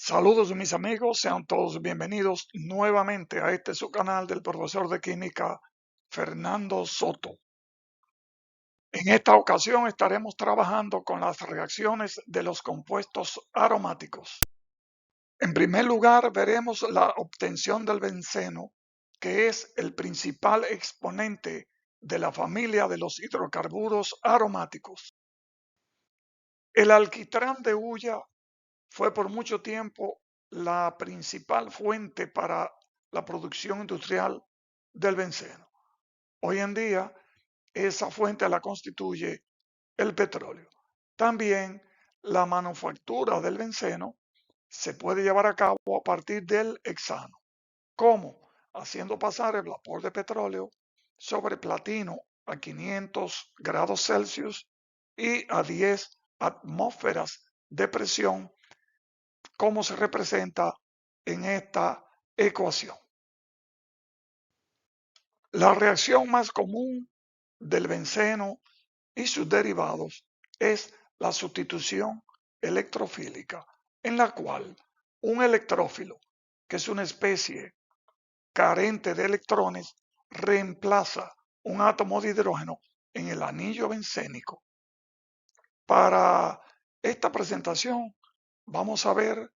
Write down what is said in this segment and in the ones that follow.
Saludos mis amigos, sean todos bienvenidos nuevamente a este su canal del profesor de química Fernando Soto. En esta ocasión estaremos trabajando con las reacciones de los compuestos aromáticos. En primer lugar veremos la obtención del benceno, que es el principal exponente de la familia de los hidrocarburos aromáticos. El alquitrán de hulla fue por mucho tiempo la principal fuente para la producción industrial del benceno. Hoy en día esa fuente la constituye el petróleo. También la manufactura del benceno se puede llevar a cabo a partir del hexano. ¿Cómo? Haciendo pasar el vapor de petróleo sobre platino a 500 grados Celsius y a 10 atmósferas de presión, como se representa en esta ecuación. La reacción más común del benceno y sus derivados es la sustitución electrofílica, en la cual un electrófilo, que es una especie carente de electrones, reemplaza un átomo de hidrógeno en el anillo bencénico. Para esta presentación vamos a ver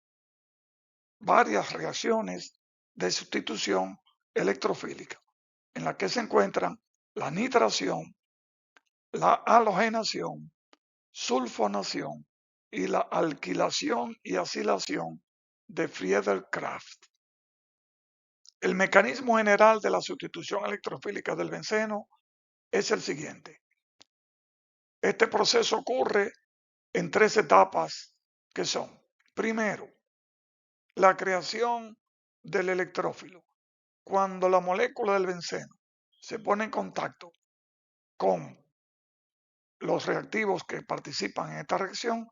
varias reacciones de sustitución electrofílica, en la que se encuentran la nitración, la halogenación, sulfonación y la alquilación y acilación de Friedel-Crafts. El mecanismo general de la sustitución electrofílica del benceno es el siguiente. Este proceso ocurre en tres etapas que son: primero, la creación del electrófilo. Cuando la molécula del benceno se pone en contacto con los reactivos que participan en esta reacción,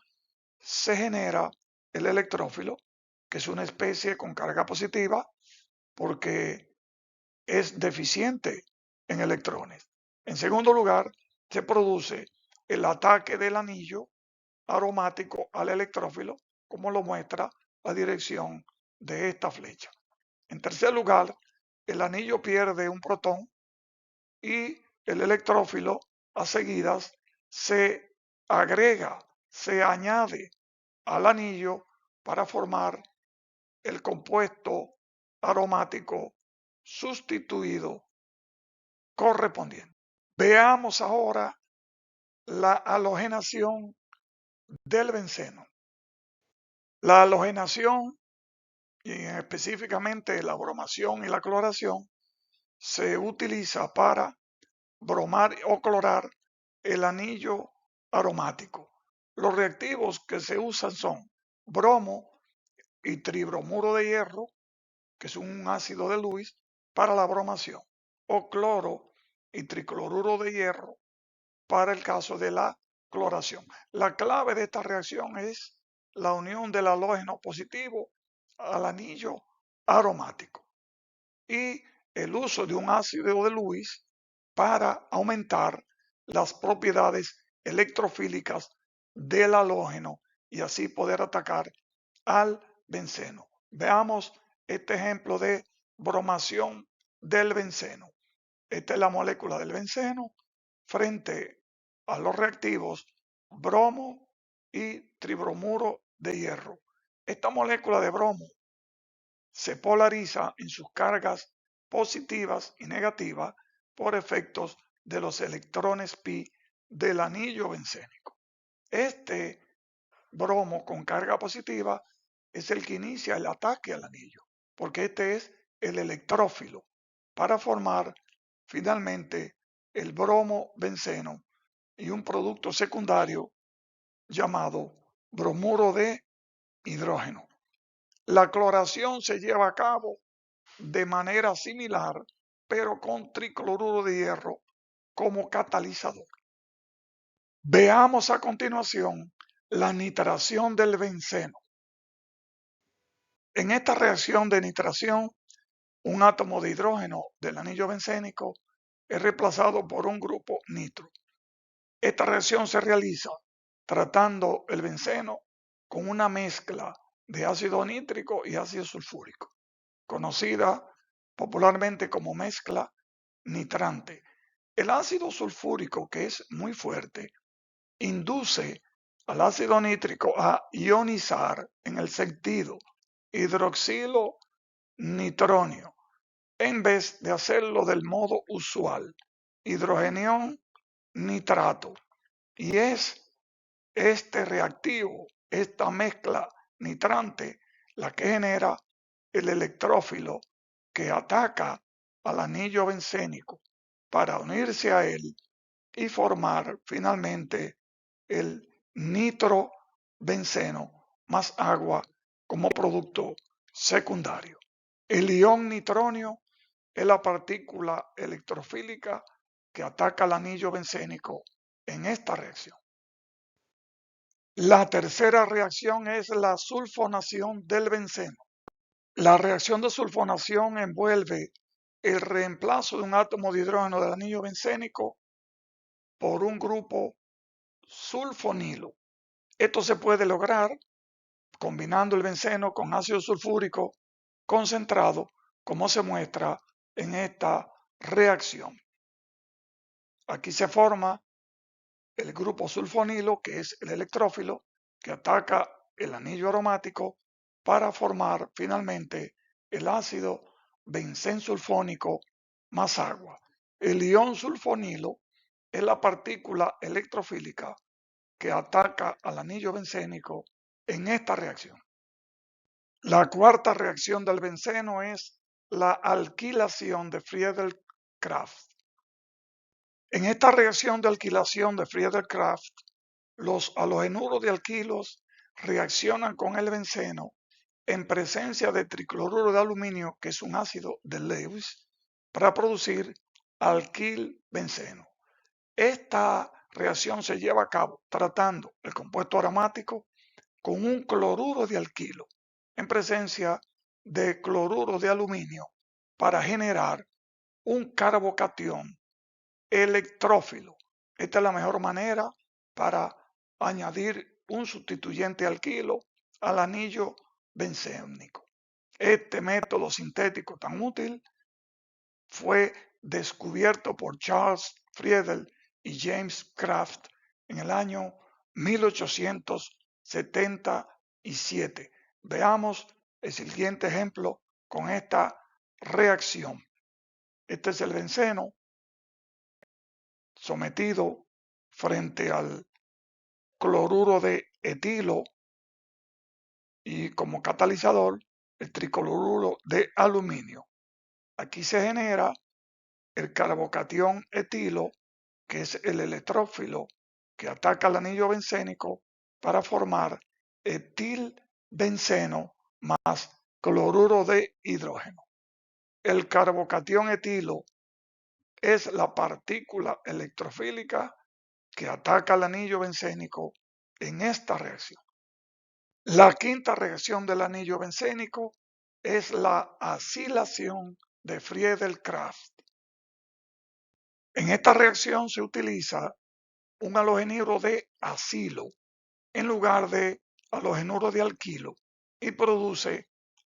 se genera el electrófilo, que es una especie con carga positiva porque es deficiente en electrones. En segundo lugar, se produce el ataque del anillo aromático al electrófilo, como lo muestra la dirección de esta flecha. En tercer lugar, el anillo pierde un protón y el electrófilo a seguidas se agrega, se añade al anillo para formar el compuesto aromático sustituido correspondiente. Veamos ahora la halogenación del benceno. La halogenación, y específicamente la bromación y la cloración, se utiliza para bromar o clorar el anillo aromático. Los reactivos que se usan son bromo y tribromuro de hierro, que es un ácido de Lewis, para la bromación, o cloro y tricloruro de hierro para el caso de la cloración. La clave de esta reacción es la unión del halógeno positivo al anillo aromático y el uso de un ácido de Lewis para aumentar las propiedades electrofílicas del halógeno y así poder atacar al benceno. Veamos este ejemplo de bromación del benceno. Esta es la molécula del benceno frente a los reactivos bromo y tribromuro de hierro. Esta molécula de bromo se polariza en sus cargas positivas y negativas por efectos de los electrones pi del anillo bencénico. Este bromo con carga positiva es el que inicia el ataque al anillo, porque este es el electrófilo para formar finalmente el bromo benceno y un producto secundario llamado bromuro de hidrógeno. La cloración se lleva a cabo de manera similar, pero con tricloruro de hierro como catalizador. Veamos a continuación la nitración del benceno. En esta reacción de nitración, un átomo de hidrógeno del anillo bencénico es reemplazado por un grupo nitro. Esta reacción se realiza tratando el benceno con una mezcla de ácido nítrico y ácido sulfúrico, conocida popularmente como mezcla nitrante. El ácido sulfúrico, que es muy fuerte, induce al ácido nítrico a ionizar en el sentido hidroxilo nitronio, en vez de hacerlo del modo usual, hidrogenión nitrato. Y es este reactivo, esta mezcla nitrante, la que genera el electrófilo que ataca al anillo bencénico para unirse a él y formar finalmente el nitrobenceno más agua como producto secundario. El ion nitronio es la partícula electrofílica que ataca al anillo bencénico en esta reacción. La tercera reacción es la sulfonación del benceno. La reacción de sulfonación envuelve el reemplazo de un átomo de hidrógeno del anillo bencénico por un grupo sulfonilo. Esto se puede lograr combinando el benceno con ácido sulfúrico concentrado, como se muestra en esta reacción. Aquí se forma el grupo sulfonilo, que es el electrófilo, que ataca el anillo aromático para formar finalmente el ácido benzensulfónico más agua. El ion sulfonilo es la partícula electrofílica que ataca al anillo bencénico en esta reacción. La cuarta reacción del benceno es la alquilación de Friedel-Crafts. En esta reacción de alquilación de Friedel-Crafts, los halogenuros de alquilos reaccionan con el benceno en presencia de tricloruro de aluminio, que es un ácido de Lewis, para producir alquilbenceno. Esta reacción se lleva a cabo tratando el compuesto aromático con un cloruro de alquilo en presencia de cloruro de aluminio para generar un carbocatión electrófilo. Esta es la mejor manera para añadir un sustituyente alquilo al anillo bencénico. Este método sintético tan útil fue descubierto por Charles Friedel y James Kraft en el año 1877. Veamos el siguiente ejemplo con esta reacción. Este es el benceno sometido frente al cloruro de etilo y como catalizador el tricloruro de aluminio. Aquí se genera el carbocatión etilo, que es el electrófilo que ataca al anillo bencénico para formar etilbenceno más cloruro de hidrógeno. El carbocatión etilo es la partícula electrofílica que ataca al anillo bencénico en esta reacción. La quinta reacción del anillo bencénico es la acilación de Friedel-Crafts. En esta reacción se utiliza un halogenuro de acilo en lugar de halogenuro de alquilo y produce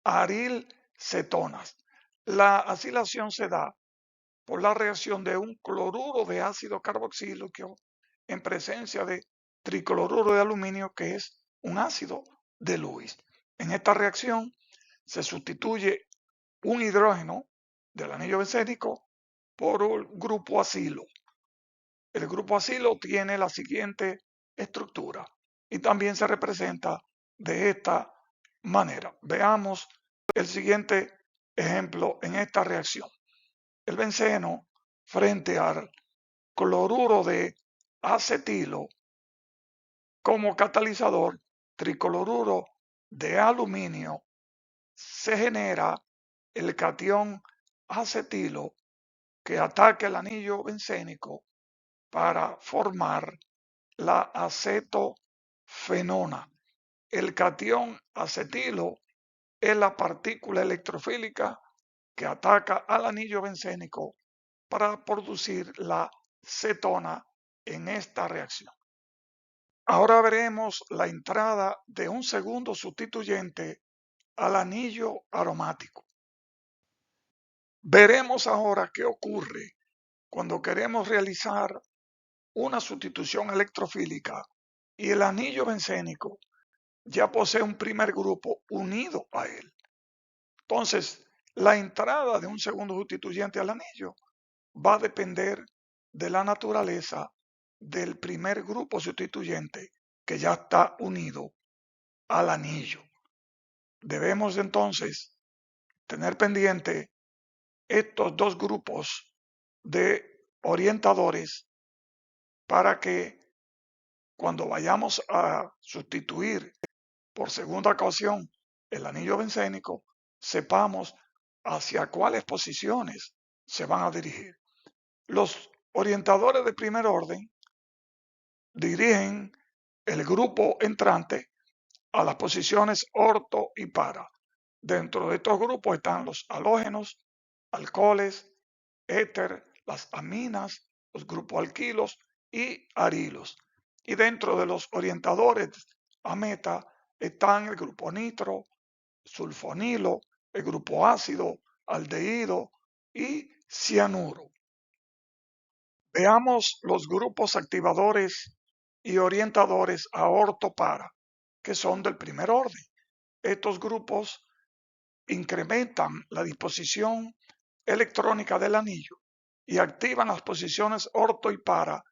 arilcetonas. La acilación se da por la reacción de un cloruro de ácido carboxílico en presencia de tricloruro de aluminio, que es un ácido de Lewis. En esta reacción se sustituye un hidrógeno del anillo bencénico por el grupo acilo. El grupo acilo tiene la siguiente estructura y también se representa de esta manera. Veamos el siguiente ejemplo en esta reacción. El benceno frente al cloruro de acetilo como catalizador tricloruro de aluminio, se genera el catión acetilo que ataca el anillo bencénico para formar la acetofenona. El catión acetilo es la partícula electrofílica que ataca al anillo bencénico para producir la cetona en esta reacción. Ahora veremos la entrada de un segundo sustituyente al anillo aromático. Veremos ahora qué ocurre cuando queremos realizar una sustitución electrofílica y el anillo bencénico ya posee un primer grupo unido a él. Entonces, la entrada de un segundo sustituyente al anillo va a depender de la naturaleza del primer grupo sustituyente que ya está unido al anillo. Debemos entonces tener pendiente estos dos grupos de orientadores para que cuando vayamos a sustituir por segunda ocasión el anillo bencénico, sepamos hacia cuáles posiciones se van a dirigir. Los orientadores de primer orden dirigen el grupo entrante a las posiciones orto y para. Dentro de estos grupos están los halógenos, alcoholes, éter, las aminas, los grupos alquilos y arilos. Y dentro de los orientadores a meta están el grupo nitro, sulfonilo, el grupo ácido, aldehído y cianuro. Veamos los grupos activadores y orientadores a orto-para, que son del primer orden. Estos grupos incrementan la disposición electrónica del anillo y activan las posiciones orto y para,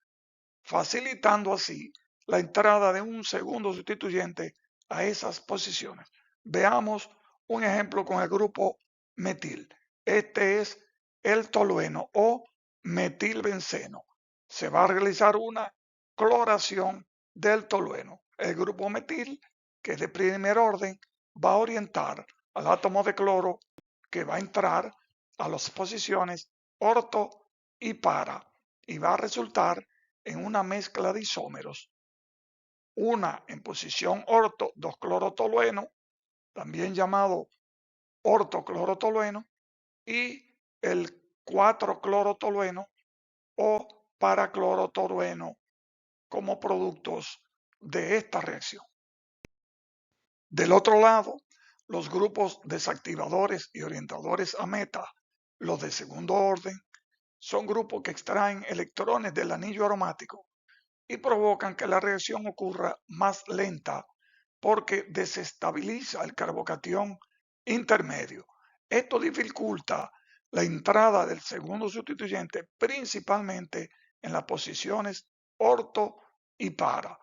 facilitando así la entrada de un segundo sustituyente a esas posiciones. Veamos un ejemplo con el grupo metil. Este es el tolueno o metilbenceno. Se va a realizar una cloración del tolueno. El grupo metil, que es de primer orden, va a orientar al átomo de cloro que va a entrar a las posiciones orto y para y va a resultar en una mezcla de isómeros, una en posición orto 2-clorotolueno, también llamado ortoclorotolueno, y el 4-clorotolueno o paraclorotolueno como productos de esta reacción. Del otro lado, los grupos desactivadores y orientadores a meta, los de segundo orden, son grupos que extraen electrones del anillo aromático y provocan que la reacción ocurra más lenta porque desestabiliza el carbocatión intermedio. Esto dificulta la entrada del segundo sustituyente principalmente en las posiciones orto y para.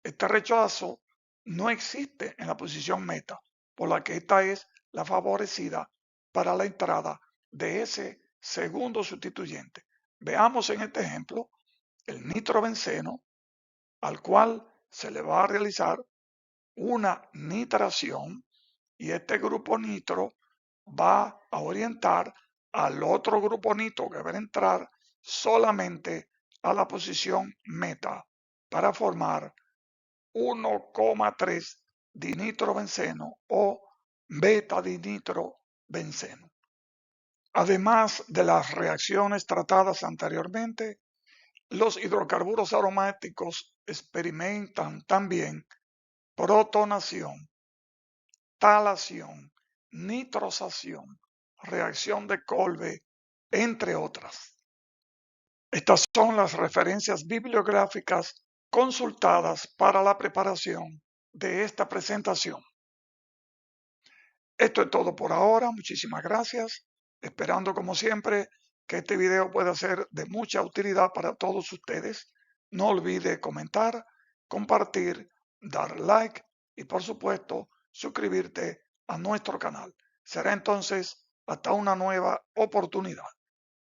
Este rechazo no existe en la posición meta, por la que esta es la favorecida para la entrada de ese segundo sustituyente. Veamos en este ejemplo el nitrobenceno, al cual se le va a realizar una nitración y este grupo nitro va a orientar al otro grupo nitro que va a entrar solamente a la posición meta para formar 1,3 dinitrobenceno o beta-dinitrobenceno. Además de las reacciones tratadas anteriormente, los hidrocarburos aromáticos experimentan también protonación, talación, nitrosación, reacción de Kolbe, entre otras. Estas son las referencias bibliográficas consultadas para la preparación de esta presentación. Esto es todo por ahora. Muchísimas gracias. Esperando como siempre que este video pueda ser de mucha utilidad para todos ustedes. No olvide comentar, compartir, dar like y por supuesto suscribirte a nuestro canal. Será entonces hasta una nueva oportunidad.